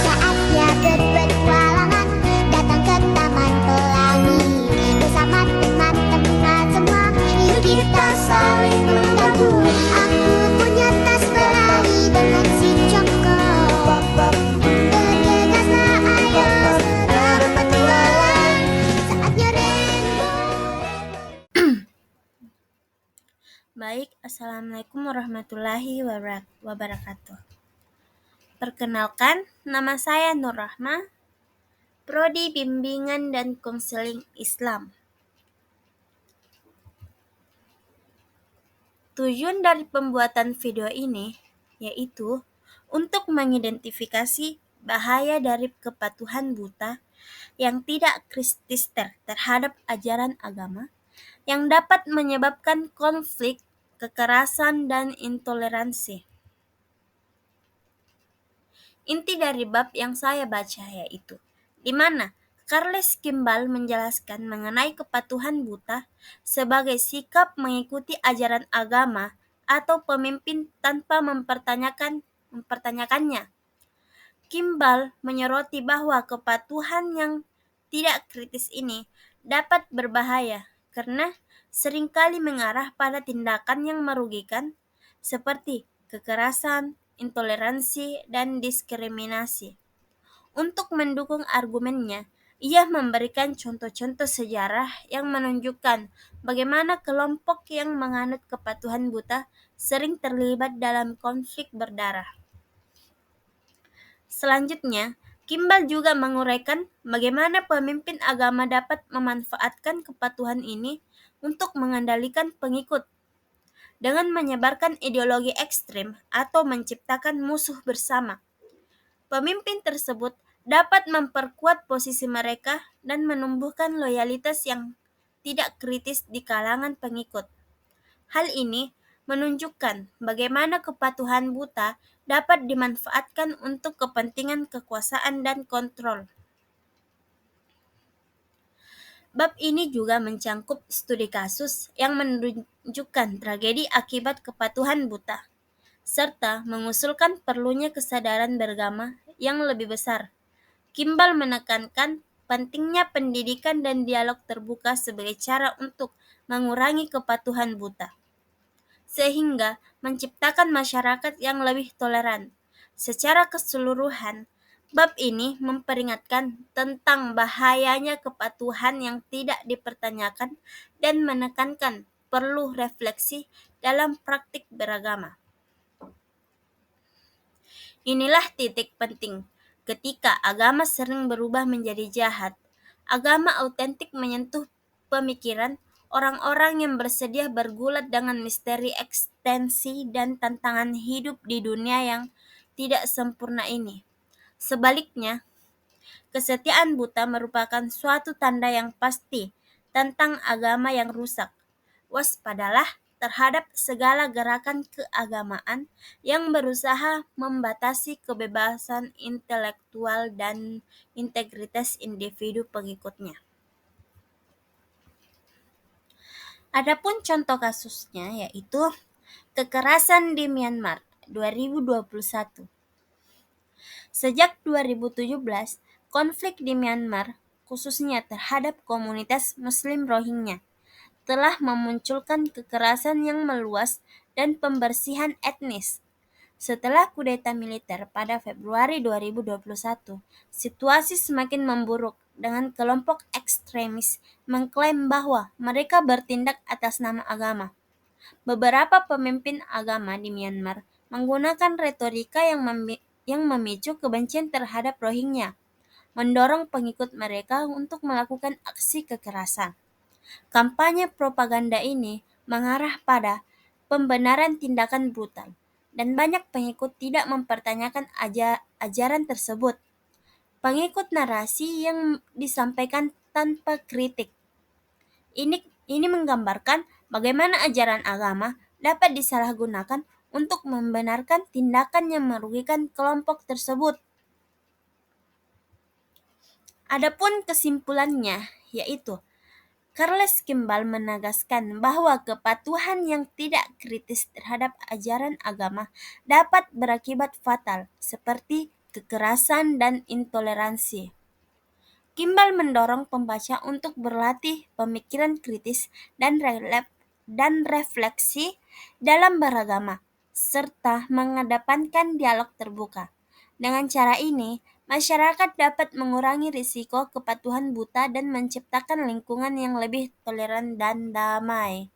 Saatnya berpetualangan, datang ke Taman Pelangi. Bersama teman-teman semua, yuk kita saling membantu. Aku punya tas berlari dengan si Joko. Bergegaslah ayo berpetualang, saatnya Baik, Assalamualaikum warahmatullahi wabarakatuh. Perkenalkan, nama saya Nur Rahma, Prodi Bimbingan dan Konseling Islam. Tujuan dari pembuatan video ini yaitu untuk mengidentifikasi bahaya dari kepatuhan buta yang tidak kritis terhadap ajaran agama yang dapat menyebabkan konflik, kekerasan, dan intoleransi. Inti dari bab yang saya baca yaitu, di mana Charles Kimball menjelaskan mengenai kepatuhan buta sebagai sikap mengikuti ajaran agama atau pemimpin tanpa mempertanyakannya. Kimball menyoroti bahwa kepatuhan yang tidak kritis ini dapat berbahaya karena seringkali mengarah pada tindakan yang merugikan seperti kekerasan, intoleransi, dan diskriminasi. Untuk mendukung argumennya, ia memberikan contoh-contoh sejarah yang menunjukkan bagaimana kelompok yang menganut kepatuhan buta sering terlibat dalam konflik berdarah. Selanjutnya, Kimball juga menguraikan bagaimana pemimpin agama dapat memanfaatkan kepatuhan ini untuk mengendalikan pengikut dengan menyebarkan ideologi ekstrem atau menciptakan musuh bersama. Pemimpin tersebut dapat memperkuat posisi mereka dan menumbuhkan loyalitas yang tidak kritis di kalangan pengikut. Hal ini menunjukkan bagaimana kepatuhan buta dapat dimanfaatkan untuk kepentingan kekuasaan dan kontrol. Bab ini juga mencangkup studi kasus yang menunjukkan tragedi akibat kepatuhan buta, serta mengusulkan perlunya kesadaran beragama yang lebih besar. Kimball menekankan pentingnya pendidikan dan dialog terbuka sebagai cara untuk mengurangi kepatuhan buta, sehingga menciptakan masyarakat yang lebih toleran. Secara keseluruhan, bab ini memperingatkan tentang bahayanya kepatuhan yang tidak dipertanyakan dan menekankan perlu refleksi dalam praktik beragama. Inilah titik penting. Ketika agama sering berubah menjadi jahat, agama autentik menyentuh pemikiran orang-orang yang bersedia bergulat dengan misteri ekstensi dan tantangan hidup di dunia yang tidak sempurna ini. Sebaliknya, kesetiaan buta merupakan suatu tanda yang pasti tentang agama yang rusak. Waspadalah terhadap segala gerakan keagamaan yang berusaha membatasi kebebasan intelektual dan integritas individu pengikutnya. Adapun contoh kasusnya yaitu kekerasan di Myanmar 2021. Sejak 2017, konflik di Myanmar, khususnya terhadap komunitas Muslim Rohingya, telah memunculkan kekerasan yang meluas dan pembersihan etnis. Setelah kudeta militer pada Februari 2021, situasi semakin memburuk dengan kelompok ekstremis mengklaim bahwa mereka bertindak atas nama agama. Beberapa pemimpin agama di Myanmar menggunakan retorika yang memicu kebencian terhadap Rohingya, mendorong pengikut mereka untuk melakukan aksi kekerasan. Kampanye propaganda ini mengarah pada pembenaran tindakan brutal, dan banyak pengikut tidak mempertanyakan ajaran tersebut. Pengikut narasi yang disampaikan tanpa kritik. Ini menggambarkan bagaimana ajaran agama dapat disalahgunakan untuk membenarkan tindakan yang merugikan kelompok tersebut. Adapun kesimpulannya yaitu Charles Kimball menegaskan bahwa kepatuhan yang tidak kritis terhadap ajaran agama dapat berakibat fatal, seperti kekerasan dan intoleransi. Kimball mendorong pembaca untuk berlatih pemikiran kritis dan refleksi dalam beragama, serta mengedepankan dialog terbuka. Dengan cara ini, masyarakat dapat mengurangi risiko kepatuhan buta dan menciptakan lingkungan yang lebih toleran dan damai.